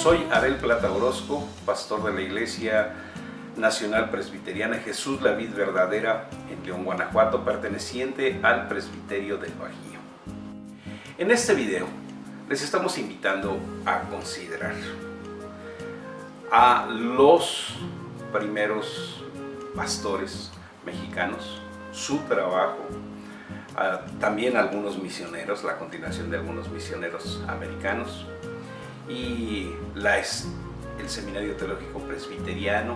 Soy Abel Plata Orozco, pastor de la Iglesia Nacional Presbiteriana Jesús la Vid Verdadera en León, Guanajuato, perteneciente al Presbiterio del Bajío. En este video les estamos invitando a considerar a los primeros pastores mexicanos, su trabajo, también algunos misioneros, la continuación de algunos misioneros americanos y el Seminario Teológico Presbiteriano,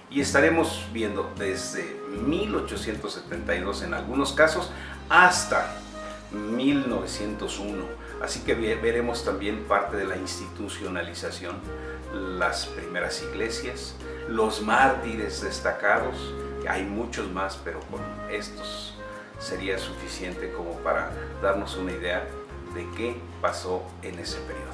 y estaremos viendo desde 1872 en algunos casos hasta 1901, así que veremos también parte de la institucionalización, las primeras iglesias, los mártires destacados. Hay muchos más, pero con estos sería suficiente como para darnos una idea de qué pasó en ese periodo.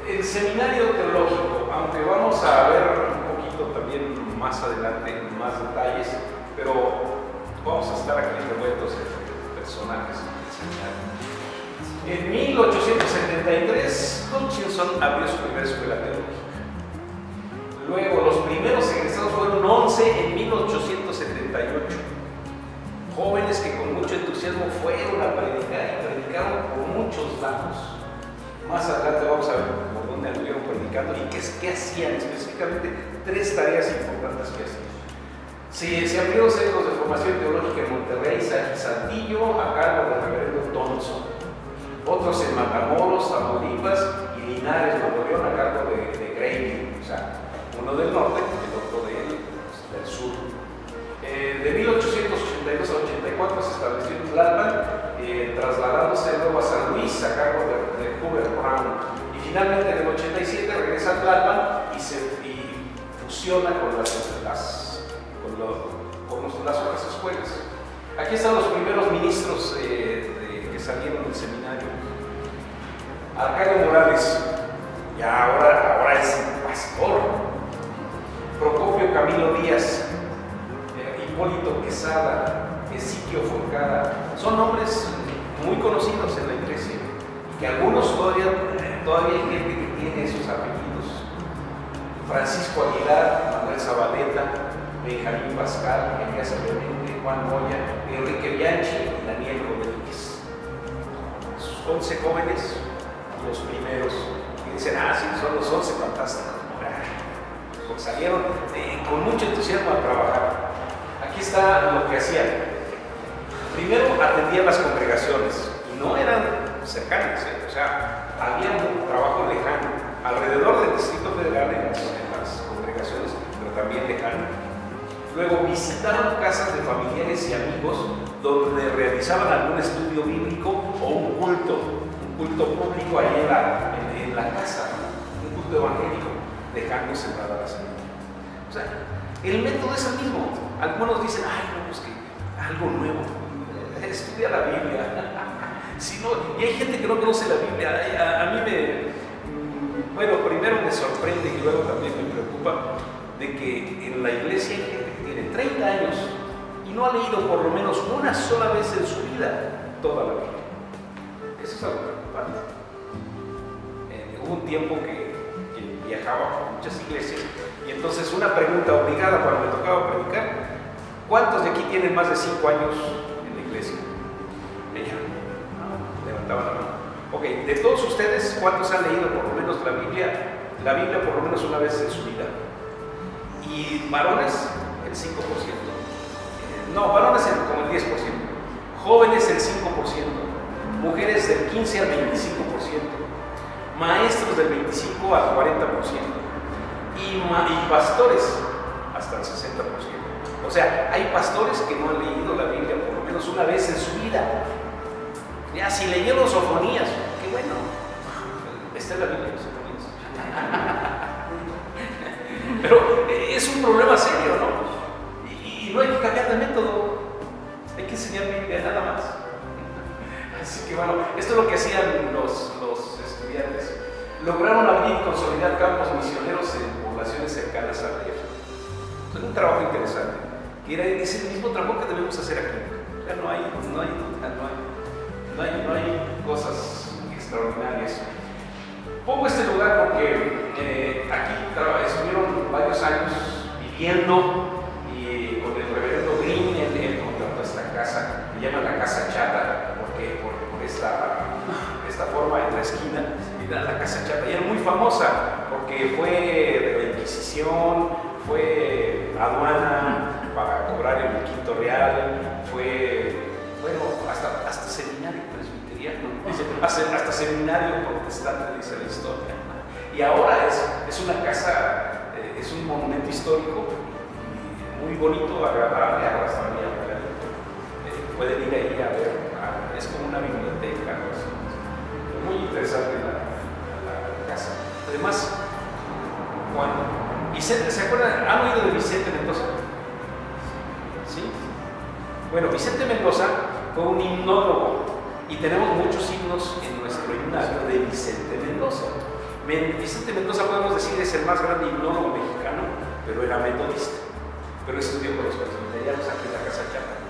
El Seminario Teológico, aunque vamos a ver un poquito también más adelante más detalles, pero vamos a estar aquí revueltos en personajes del seminario. En 1873, Hutchinson abrió su primera escuela teológica. Luego, los primeros egresados fueron 11 en 1878. Jóvenes que con mucho entusiasmo fueron a predicar y predicaron por muchos lados. Más adelante vamos a ver por dónde anduvieron predicando y qué hacían, específicamente 3 tareas importantes que hacían. Se abrieron centros de formación teológica en Monterrey y Saltillo a cargo del reverendo Thompson. Otros en Matamoros, Tamaulipas y Linares, Nuevo León, a cargo de Grady, o sea, uno del norte y el otro del sur. De 1882 a 84 se estableció en Tlalpan, trasladándose luego a San Luis a cargo de Hubert Brown. Y finalmente en el 87 regresa a Tlalpan y fusiona con las otras escuelas. Aquí están los primeros ministros que salieron del seminario. Arcadio Morales, ya ahora es pastor. Procopio Camilo Díaz, Hipólito Quesada, Ezequiel Forcada, son nombres muy conocidos en la iglesia y que algunos todavía hay gente que tiene esos apellidos. Francisco Aguilar, Manuel Zabaleta, Benjamín Pascal, Elías Clemente, Juan Moya, Enrique Bianchi y Daniel Rodríguez. Sus 11 jóvenes, los primeros, que dicen, sí, son los 11 fantásticos. Porque salieron con mucho entusiasmo a trabajar. Aquí está lo que hacían. Primero atendían las congregaciones y no eran cercanas, o sea, había un trabajo lejano alrededor del Distrito Federal en las congregaciones, pero también lejano. Luego visitaron casas de familiares y amigos donde realizaban algún estudio bíblico o un culto público ahí en la casa, un culto evangélico, dejando separada la semana. O sea, el método es el mismo. Algunos dicen, pues que algo nuevo, estudia la Biblia. Si no, y hay gente que no conoce la Biblia. A mí primero me sorprende y luego también me preocupa de que en la iglesia hay gente que tiene 30 años y no ha leído por lo menos una sola vez en su vida toda la Biblia. Eso es algo preocupante. Hubo un tiempo que viajaba a muchas iglesias y entonces una pregunta obligada cuando me tocaba predicar: ¿cuántos de aquí tienen más de 5 años en la iglesia? Levantaban la mano. Ok, de todos ustedes, ¿cuántos han leído por lo menos la Biblia por lo menos una vez en su vida? Y varones, el 5%. No, varones como el 10%. Jóvenes, el 5%. Mujeres, del 15 al 25%. Maestros, del 25 al 40%. Y pastores, hasta el 60%. O sea, hay pastores que no han leído la Biblia por lo menos una vez en su vida. Ya, si leyeron Sofonías, qué bueno. Está en la Biblia, Sofonías. Pero es un problema serio, ¿no? Y no hay que cambiar de método. Hay que enseñar Biblia, nada más. Así que bueno, esto es lo que hacían los estudiantes. Lograron abrir y consolidar campos misioneros en poblaciones cercanas a la DF. Es un trabajo interesante, que es el mismo trabajo que debemos hacer aquí. O sea, no hay cosas extraordinarias. Pongo este lugar porque viviendo, y con el reverendo Green él contrató esta casa, le llaman la Casa Chata, porque por esta forma en la esquina, la Casa Chata, y era muy famosa, porque fue de la Inquisición, fue aduana para cobrar el quinto real, fue, bueno, hasta seminario presbiteriano, hasta seminario protestante, dice la historia. Y ahora es una casa, es un monumento histórico muy bonito, agradable, ahora está muy arregladito. Pueden ir ahí a ver, es como una biblioteca, ¿no? Muy interesante la casa. Además, ¿se acuerdan? ¿Han oído de Vicente Mendoza? ¿Sí? Bueno, Vicente Mendoza fue un himnólogo y tenemos muchos himnos en nuestro himnario de Vicente Mendoza. Vicente Mendoza, podemos decir, es el más grande himnólogo mexicano, pero era metodista. Pero estudió con los presbiterianos aquí en la Casa Chata.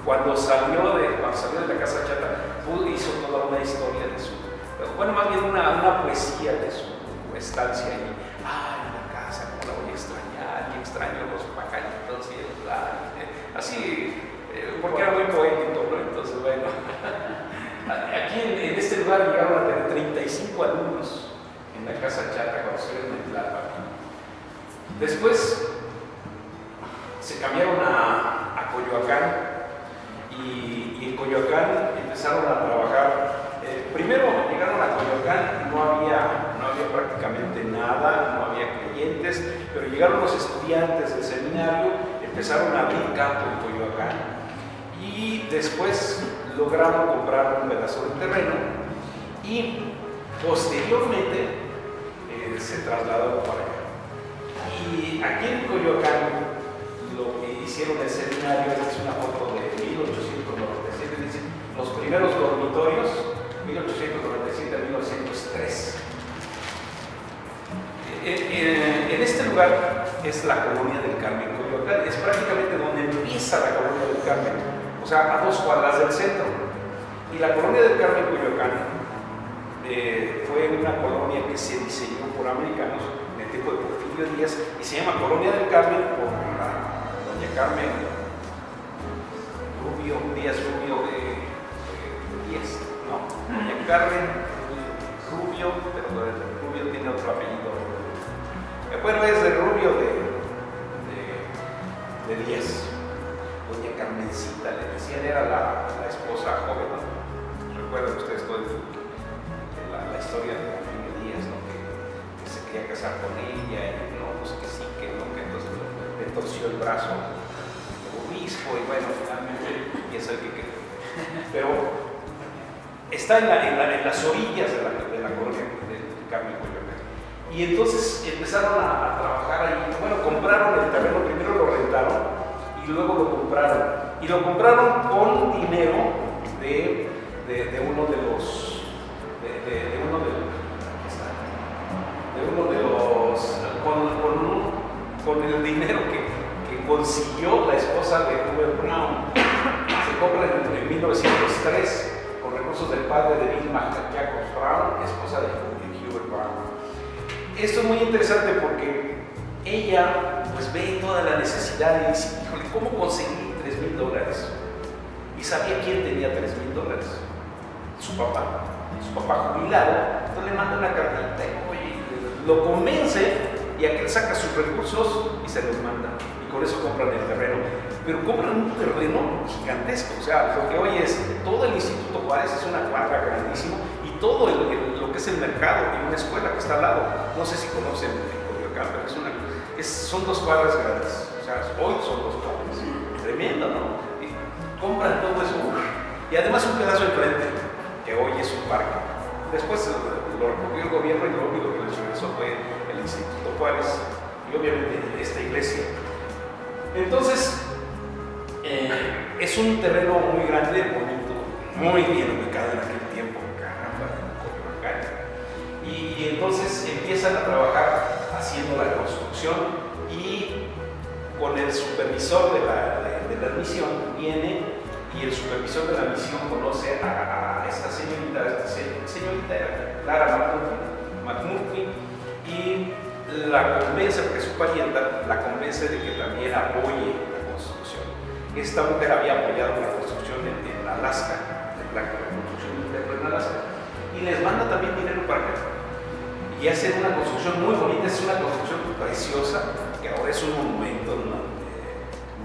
Cuando salió de la Casa Chata, hizo toda una historia de su, bueno, más bien una poesía de su estancia ahí. Ay, la casa, cómo la voy a extrañar, y extraño los pajaritos y el así, porque era muy poético, ¿no? Entonces, bueno, aquí en este lugar llegaron a tener 35 alumnos en la Casa Chata cuando estuvieron en Tlalpan. Después se cambiaron a Coyoacán, y en Coyoacán empezaron a trabajar. Primero llegaron a Coyoacán, no había prácticamente nada, no había creyentes, pero llegaron los estudiantes del seminario, empezaron a abrir campo en Coyoacán, y después lograron comprar un pedazo de terreno, y posteriormente se trasladaron para allá. Y aquí en Coyoacán lo que hicieron el seminario, esta es una foto de 1897, dice, los primeros dormitorios, 1897 a 1903. En este lugar es la Colonia del Carmen, Coyoacán, es prácticamente donde empieza la Colonia del Carmen, o sea, a 2 cuadras del centro. Y la Colonia del Carmen, Coyoacán, fue una colonia que se diseñó por americanos en el tiempo de Porfirio Díaz, y se llama Colonia del Carmen por doña Carmen Díaz Rubio de Díaz, no, doña Carmen Rubio, pero Rubio tiene otro apellido. Bueno, es de Rubio de Díaz. Doña Carmencita le decían, era la esposa joven, ¿no? Recuerdan ustedes todo la historia de Porfirio Díaz, ¿no? Que se quería casar con ella, y no, pues que sí, que no, que entonces le torció el brazo el obispo, y bueno, finalmente piensa que quedó. Pero está en las orillas de la colonia del Carmen, Coyoacán. Y entonces empezaron a trabajar ahí. Bueno, compraron el terreno, primero lo rentaron y luego lo compraron. Y lo compraron con dinero de uno de los con el dinero que consiguió la esposa de Hubert Brown. Se compra en 1903 con recursos del padre de Vilma Jacobs Brown, esposa de Hubert Brown. Esto es muy interesante porque ella pues ve toda la necesidad y dice, híjole, ¿cómo conseguir $3,000? Y sabía quién tenía $3,000, su papá jubilado. Entonces le manda una cartita y oye, lo convence, y aquel saca sus recursos y se los manda, y con eso compran el terreno. Pero compran un terreno gigantesco, o sea, lo que hoy es todo el Instituto Juárez, es una cuadra grandísima, y todo lo que es el mercado y una escuela que está al lado. No sé si conocen Coyoacán, pero son 2 cuadras grandes, o sea, hoy son 2 cuadras, tremendo, ¿no? Y compran todo eso, y además un pedazo enfrente, que hoy es un parque. Después lo recogió el gobierno, y lo único que les regresó fue el Instituto Juárez y obviamente esta iglesia. Entonces, es un terreno muy grande, bonito, muy bien ubicado en aquel tiempo, caramba, en Coyoacán. Y entonces empiezan a trabajar haciendo la construcción, y con el supervisor de la misión viene, y el supervisor de la misión conoce a esta señorita era Clara McMurphy, y la convence, porque su parienta la convence de que también apoye la construcción. Esta mujer había apoyado la construcción en Alaska, la construcción del templo en Alaska, y les manda también dinero para acá. Y hacen una construcción muy bonita, es una construcción preciosa, que ahora es un monumento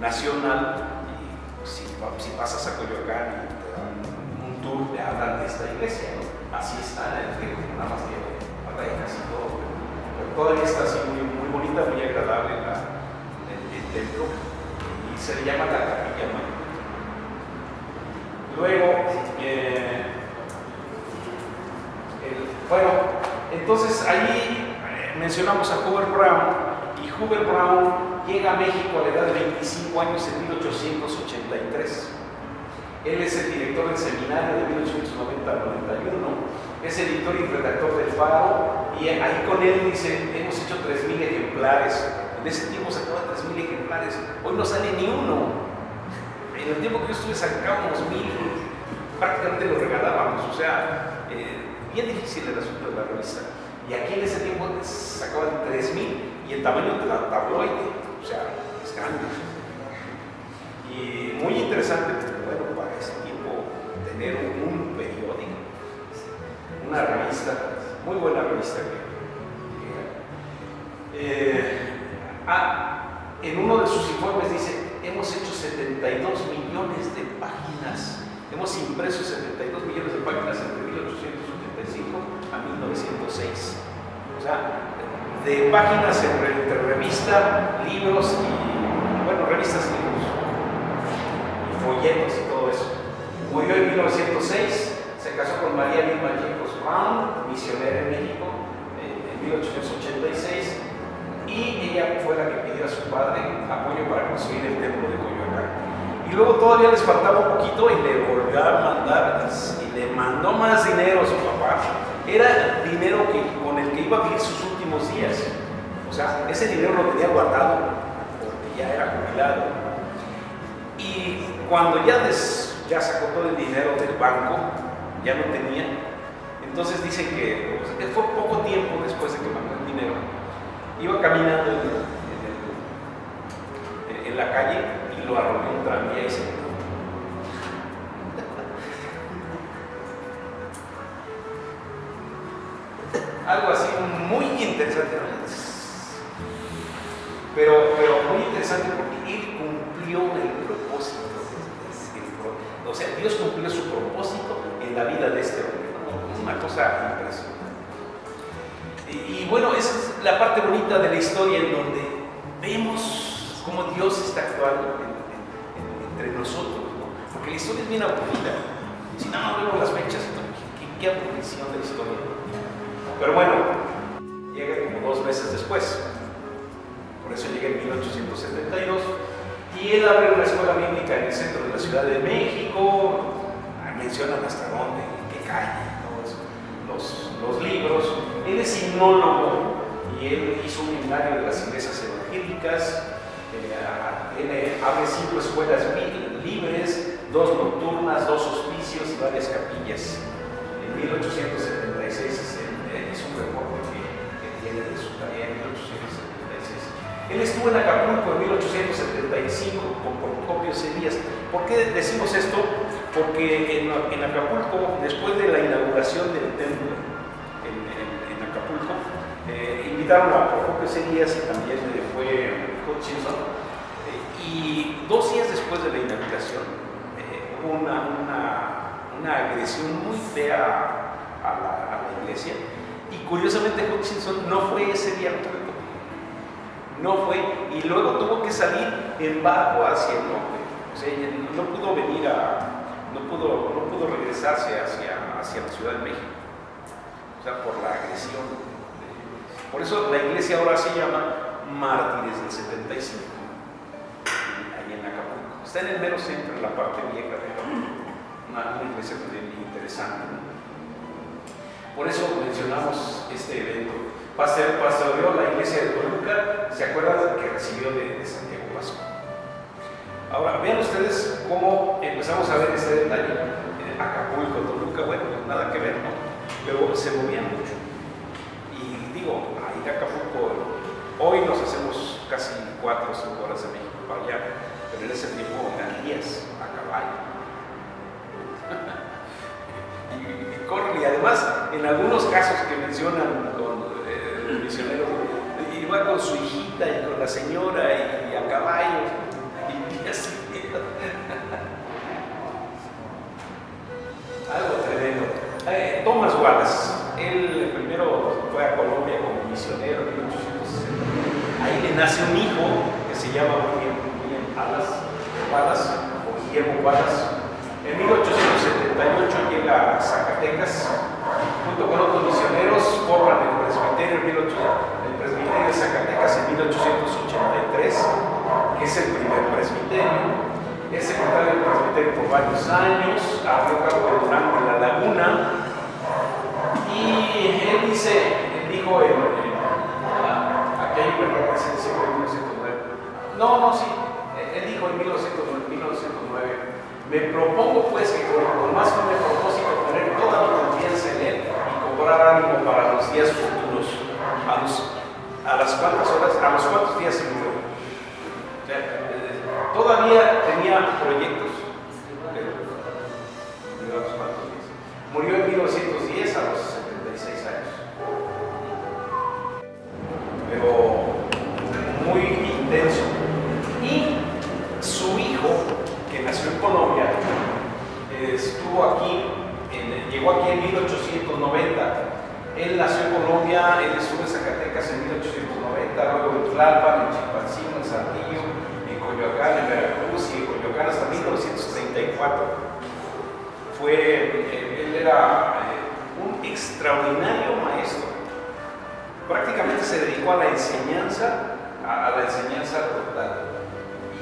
nacional. Y si pasas a Coyoacán y te dan un tour, te hablan de esta iglesia, ¿no? Así está, nada más tiene rejas y todo, pero todavía está así muy bonita, muy agradable el templo, y se le llama la Capilla Mayor. Luego, bueno, entonces ahí mencionamos a Hubert Brown, y Hubert Brown llega a México a la edad de 25 años en 1883. Él es el director del seminario de 1890 al 91, es editor y redactor del Faro, y ahí con él dice, hemos hecho 3,000 ejemplares, en ese tiempo sacaban 3,000 ejemplares, hoy no sale ni uno. En el tiempo que yo estuve sacábamos 1,000, prácticamente lo regalábamos, o sea, bien difícil el asunto de la revista. Y aquí en ese tiempo sacaban 3,000 y el tamaño de la tabloide, o sea, es grande. Y muy interesante, bueno, para ese tiempo tener un periódico, una revista, muy buena revista en uno de sus informes dice, hemos hecho 72 millones de páginas, hemos impreso 72 millones de páginas entre 1885 a 1906. O sea, de páginas entre revista, libros y, bueno, revistas, libros, y folletos y todo eso. Murió en 1906, se casó con María Vilma Yecos Brown, misionera en México, en 1886, y ella fue la que pidió a su padre apoyo para construir el templo de Coyoacán. Y luego todavía les faltaba un poquito y le volvió a mandar, y le mandó más dinero a su papá. Era dinero con el que iba a vivir sus últimos días. O sea, ese dinero lo tenía guardado porque ya era jubilado. Y cuando ya sacó todo el dinero del banco, ya no tenía. Entonces dicen que fue poco tiempo después de que mandó el dinero. Iba caminando en la calle y lo arrolló un tranvía y se murió. Algo así muy interesante, pero muy interesante porque él cumplió el propósito. O sea, Dios cumplió su propósito en la vida de este hombre. Una cosa impresionante. Y bueno, esa es la parte bonita de la historia en donde vemos cómo Dios está actuando entre nosotros, ¿no? Porque la historia es bien aburrida. Si no vemos las fechas, ¿qué aburrición de la historia? Pero bueno, llega como 2 meses después. Por eso llega en 1872. Y él abre una escuela bíblica en el centro de la Ciudad de México. Mencionan hasta dónde, en qué calle, los libros. Él es sinólogo y él hizo un inventario de las iglesias evangélicas. Él abre 5 escuelas libres, 2 nocturnas, 2 hospicios y varias capillas. En 1876 es un reporte que tiene de su tarea en 1876. Él estuvo en Acapulco en 1875 con Procopio Celías. ¿Por qué decimos esto? Porque en Acapulco, después de la inauguración del templo en Acapulco, invitaron a Procopio Celías y también fue Hutchinson. Y 2 días después de la inauguración, hubo una agresión muy fea a la iglesia. Y curiosamente Hutchinson no fue ese día al culto. No fue, y luego tuvo que salir en barco hacia el norte. O sea, no pudo venir no pudo regresarse hacia la Ciudad de México. O sea, por la agresión. Por eso la iglesia ahora se llama Mártires del 75, ahí en Acapulco. Está en el mero centro, en la parte vieja de Acapulco. Una iglesia también interesante, ¿no? Por eso mencionamos este evento. Pastoreó la iglesia de Toluca, ¿se acuerdan que recibió de Santiago Pasco? Ahora, vean ustedes cómo empezamos a ver este detalle. Acapulco, Toluca, bueno, nada que ver, ¿no? Pero se movían mucho. Y digo, ahí en Acapulco además, en algunos casos que mencionan los misioneros, iba con su hijita y con la señora y a caballo y así. Algo tremendo. Thomas Wallace, él primero fue a Colombia como misionero en 1860. Ahí le nace un hijo que se llama William Wallace, o Guillermo Wallace. En 1878 llega a Zacatecas, junto con otros misioneros, forman el presbiterio de Zacatecas en 1883, que es el primer presbiterio. Es secretario del presbiterio por varios años, abrió campo de Durango en La Laguna, y él dijo aquí hay una presencia en 1909. No, sí, él dijo en 1909, me propongo pues que con más firme propósito poner toda mi confianza en él y cobrar ánimo para los días futuros. ¿A los cuantos días se murió? O sea, todavía tenía proyectos, pero a los cuantos días. Murió en 1910 a los 76 años. Pero muy intenso. Y su hijo, que nació en Colombia, llegó aquí en 1890. Él nació en Colombia, él estuvo en Zacatecas en 1890, luego en Tlalpan, en Chilpancingo, en Saltillo, en Coyoacán, en Veracruz y en Coyoacán hasta 1934. Él era un extraordinario maestro. Prácticamente se dedicó a la enseñanza total.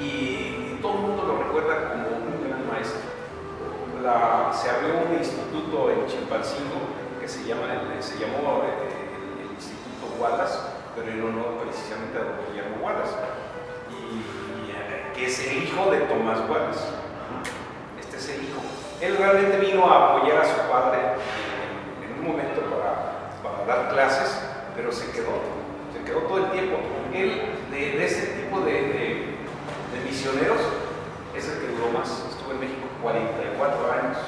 Y todo el mundo lo recuerda como un gran maestro. Se abrió un instituto en Chilpancingo que se llamó el Instituto Wallace, pero en honor precisamente a don Guillermo Wallace, que es el hijo de Thomas Wallace. Este es el hijo. Él realmente vino a apoyar a su padre en un momento para dar clases, pero se quedó todo el tiempo. Él, de este tipo de misioneros, es el que duró más. Estuvo en México 44 años,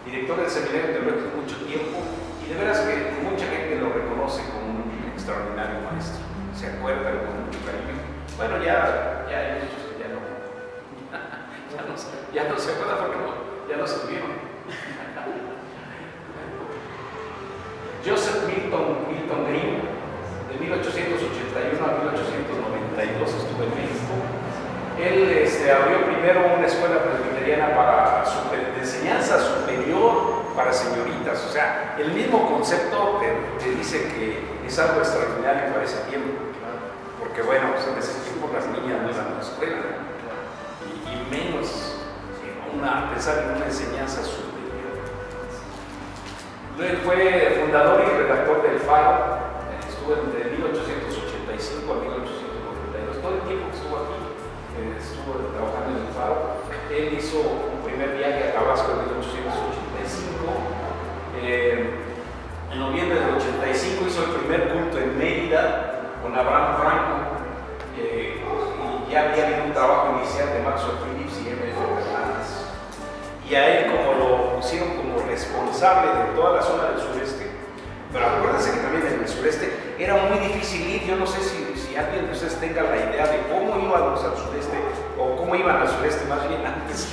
director del seminario teológico mucho tiempo, y de veras que mucha gente lo reconoce como un extraordinario maestro. Se acuerda con mucho cariño. Bueno, ya hay muchos que ya no se acuerda porque ya no se tuvieron. Joseph Milton Green, de 1881 a 1892 estuvo en México. Él abrió primero una escuela presbiteriana de enseñanza superior para señoritas. O sea, el mismo concepto te dice que es algo extraordinario para ese tiempo. Porque bueno, pues en ese tiempo las niñas no iban a la escuela, y menos pensar en una enseñanza superior. Él fue fundador y redactor del Faro. Estuvo entre 1885 a 1892. Todo el tiempo que estuvo aquí estuvo trabajando en el Faro. Él hizo un primer viaje a Tabasco en 1885. En noviembre del 85 hizo el primer culto en Mérida con Abraham Franco. Y ya había habido un trabajo inicial de Maxwell Phillips y M.F. Fernández. Y a él, como lo pusieron como responsable de toda la zona del sureste, pero acuérdense que también en el sureste era muy difícil ir. Yo no sé si alguien de ustedes tenga la idea de cómo íbamos al sureste, o cómo iban al sureste más bien antes.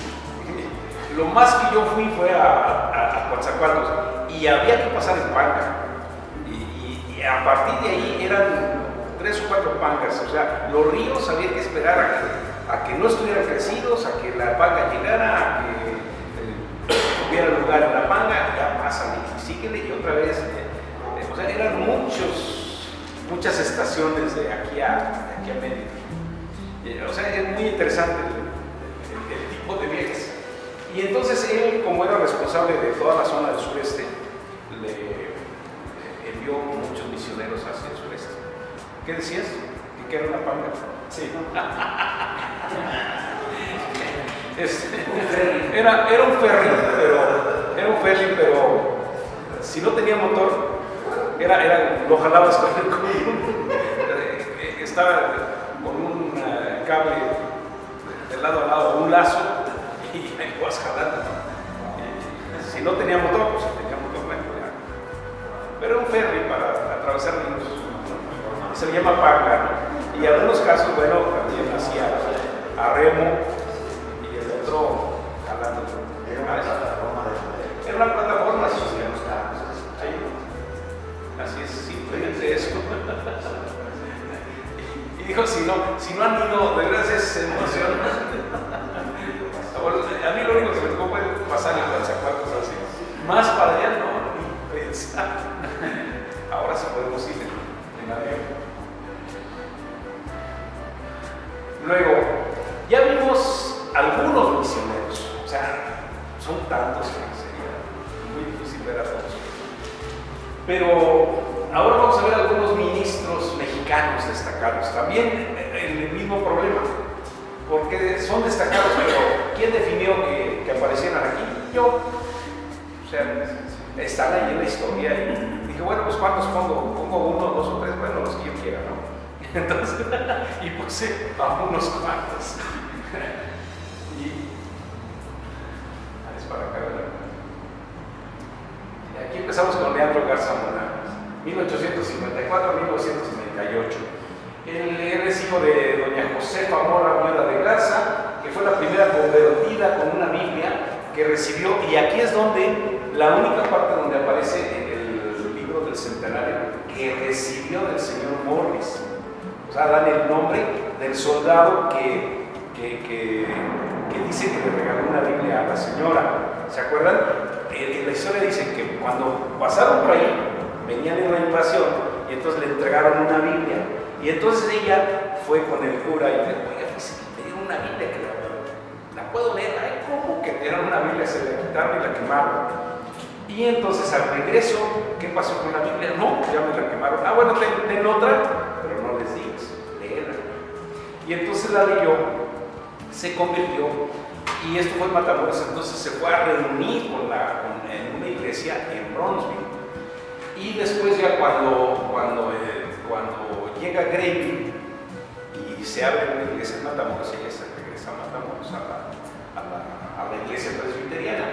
Lo más que yo fui fue a Coatzacoalcos, y había que pasar en panga, y a partir de ahí eran 3 o 4 pangas. O sea, los ríos había que esperar a que no estuvieran crecidos, a que la panga llegara, a que tuviera lugar en la panga, ya pasan y síguele, y otra vez. O sea, eran muchas estaciones de aquí a Mérida. O sea, es muy interesante el tipo de viajes. Y entonces él, como era responsable de toda la zona del sureste, le envió muchos misioneros hacia el sureste. ¿Qué decías? ¿Que era una panga? Sí. Era un ferry, pero si no tenía motor, lo jalabas estaba con un cable de lado a lado, un lazo, y ahí vas jalando. Si no tenía motor, pues tenía motor, bueno, pero un ferry para atravesar ríos. Se le llama panga, ¿no? Y en algunos casos, bueno, también hacía a remo y el otro jalando. Era una plataforma, sí. Así es, simplemente eso. Y dijo, si no han ido, de verdad es emoción. A mí lo único que me tocó fue pasar el lanzacuartos así. Más para allá no, ni pensar. Ahora sí podemos ir en avión. Luego, ya vimos algunos misioneros, o sea, son tantos que sería muy difícil ver a todos. Pero ahora vamos a ver algunos ministros mexicanos destacados, también el mismo problema, porque son destacados, pero ¿quién definió que aparecieran aquí? Yo. O sea, están ahí en la historia y dije, bueno, pues ¿cuántos pongo? Pongo 1, 2 o 3, bueno, los que yo quiera, ¿no? Entonces, y puse a unos cuantos. Y es para acá, ¿verdad? Y aquí empezamos con Leandro Garza Mora, 1854 a 1998. Él es hijo de doña Josefa Mora, viuda de Garza, que fue la primera convertida con una Biblia que recibió, y aquí es donde, la única parte donde aparece el libro del centenario, que recibió del señor Morris. O sea, dan el nombre del soldado que dice que le regaló una Biblia a la señora. ¿Se acuerdan? En la historia dice que cuando pasaron por ahí, venían en la invasión y entonces le entregaron una Biblia. Y entonces ella fue con el cura y le dijo, oiga, fíjese que me dieron una Biblia que la puedo leer. Ay, ¿cómo que te dieron una Biblia? Se la quitaron y la quemaron. Y entonces al regreso, ¿qué pasó con la Biblia? No, ya me la quemaron. Ah, bueno, ten otra, pero no les digas, léela. Y entonces la leyó, se convirtió, y esto fue en Matamoros, entonces se fue a reunir en una iglesia en Bronzeville. Y después ya cuando llega Gravy y se abre una iglesia en Matamoros, ella se regresa a Matamoros, a la iglesia presbiteriana.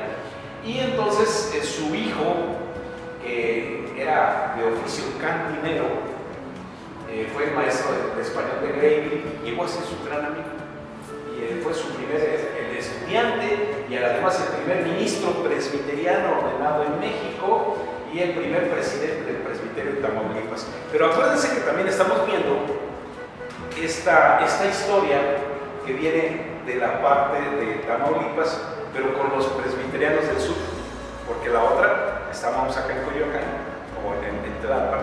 Y entonces su hijo, que era de oficio cantinero, fue el maestro de español de Gravy, llegó a ser su gran amigo. Y fue su primer estudiante y además el primer ministro presbiteriano ordenado en México y el primer presidente del presbiterio de Tamaulipas. Pero acuérdense que también estamos viendo esta historia que viene de la parte de Tamaulipas, pero con los presbiterianos del sur, porque la otra, estábamos acá en Coyoacán, o en Tlalpan,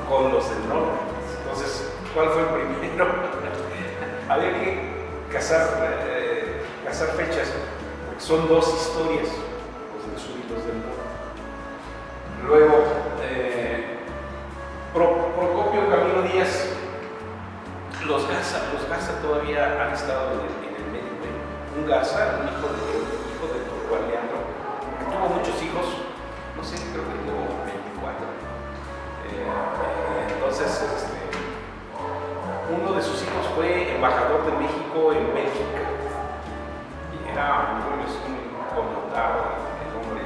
con los del norte. Entonces, ¿cuál fue el primero? Había que casar fechas, porque son dos historias, los del sur y los del norte. Luego, Procopio Camilo Díaz, los Garza todavía han estado en el medio. Un Garza, un hijo de Juan Leandro, que tuvo muchos hijos, no sé, creo que tuvo 24. Entonces, uno de sus hijos fue embajador de México en Bélgica. Y era un connotado el hombre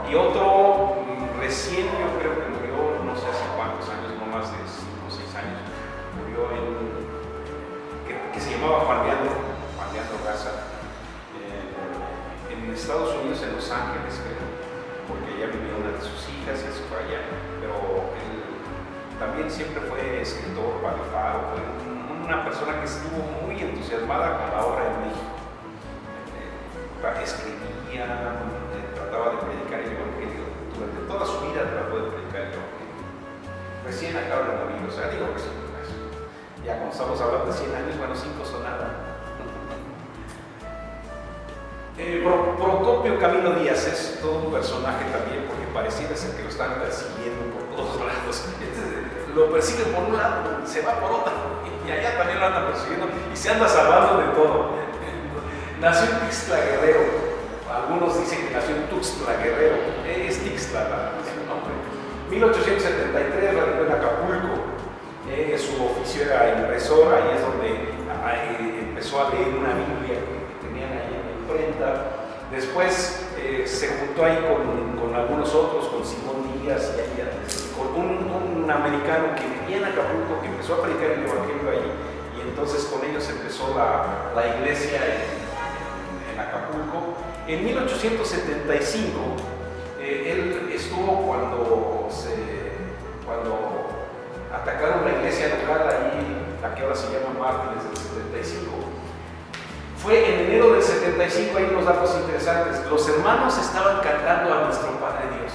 Y otro recién, yo creo que murió, no sé hace cuántos años, no más de 5 o 6 años, murió que se llamaba Juan Leandro Garza, en Estados Unidos, en Los Ángeles, creo, porque allá vivía una de sus hijas y se fue allá, pero él también siempre fue escritor para el Faro, fue una persona que estuvo muy entusiasmada con la obra en México. Escribía, trataba de predicar el Evangelio, durante toda su vida trató de predicar el Evangelio. Recién acaba de morir, o sea, digo recién, ya cuando estamos hablando de 100 años, bueno, 5 son nada. Procopio Camilo Díaz es todo un personaje también, porque pareciera ser que lo están persiguiendo por todos lados. Lo persiguen por un lado, se va por otro, y allá también lo andan persiguiendo y se anda salvando de todo. Nació en Tixtla Guerrero, algunos dicen que nació en Tuxtla Guerrero, es Tixtla el nombre. 1873 radicó en Acapulco, su oficio era impresor, ahí es donde empezó a leer una Biblia que tenían ahí en la imprenta. Después se juntó ahí con algunos otros, con Simón Díaz, con un americano que vivía en Acapulco, que empezó a predicar el evangelio ahí, y entonces con ellos empezó la iglesia en Acapulco. En 1875, él estuvo cuando atacaron la iglesia local ahí, la que ahora se llama Mártires del 75. Fue en enero del 75, hay unos datos interesantes. Los hermanos estaban cantando a nuestro Padre Dios.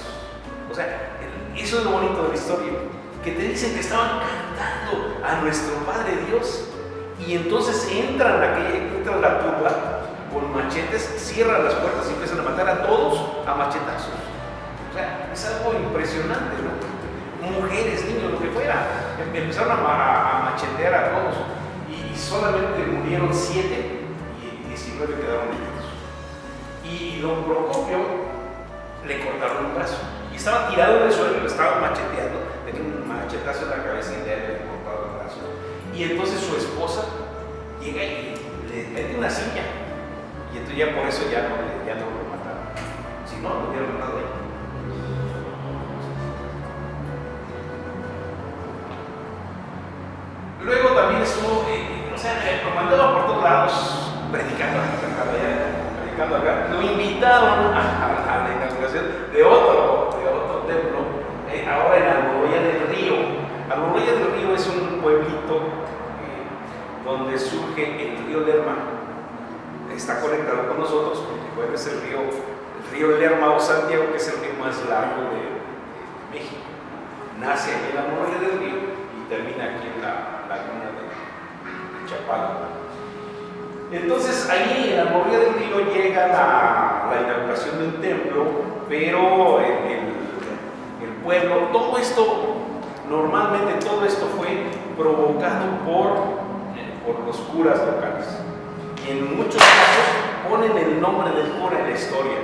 O sea, eso es lo bonito de la historia, que te dicen que estaban cantando a nuestro Padre Dios. Y entonces entra la turba con machetes, cierran las puertas y empiezan a matar a todos a machetazos. O sea, es algo impresionante, ¿no? Mujeres, niños, lo que fuera. Empezaron a machetear a todos. Y solamente murieron 7 y 19 quedaron heridos. Y don Procopio le cortaron un brazo. Y estaba tirado en el suelo, lo estaban macheteando. Tenía un machetazo en la cabeza y le cortaron el brazo. Y entonces su esposa llega y le mete una silla. Y entonces ya por eso ya no lo mataron. Si no, lo hubieran matado ahí. Luego también estuvo, mandado por todos lados, predicando acá. Lo invitaron a la inauguración de otro templo, ahora en Almoloya del Río. Almoloya del Río es un pueblito donde surge el río Lerma. Está conectado con nosotros porque es el río Lerma o Santiago, que es el río más largo de México. Nace aquí en Almoloya del Río y termina aquí en la laguna de Chapala. Entonces ahí en Almoloya del Río llega la inauguración de un templo, pero el pueblo, normalmente todo esto fue provocado por los curas locales. Y en muchos casos ponen el nombre del cura en la historia.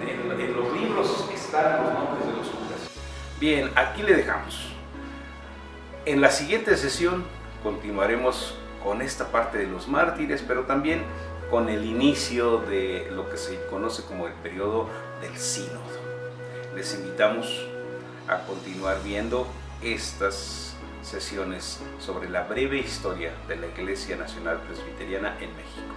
En los libros están los nombres de los curas. Bien, aquí le dejamos. En la siguiente sesión continuaremos con esta parte de los mártires, pero también con el inicio de lo que se conoce como el periodo del sínodo. Les invitamos a continuar viendo estas sesiones sobre la breve historia de la Iglesia Nacional Presbiteriana en México.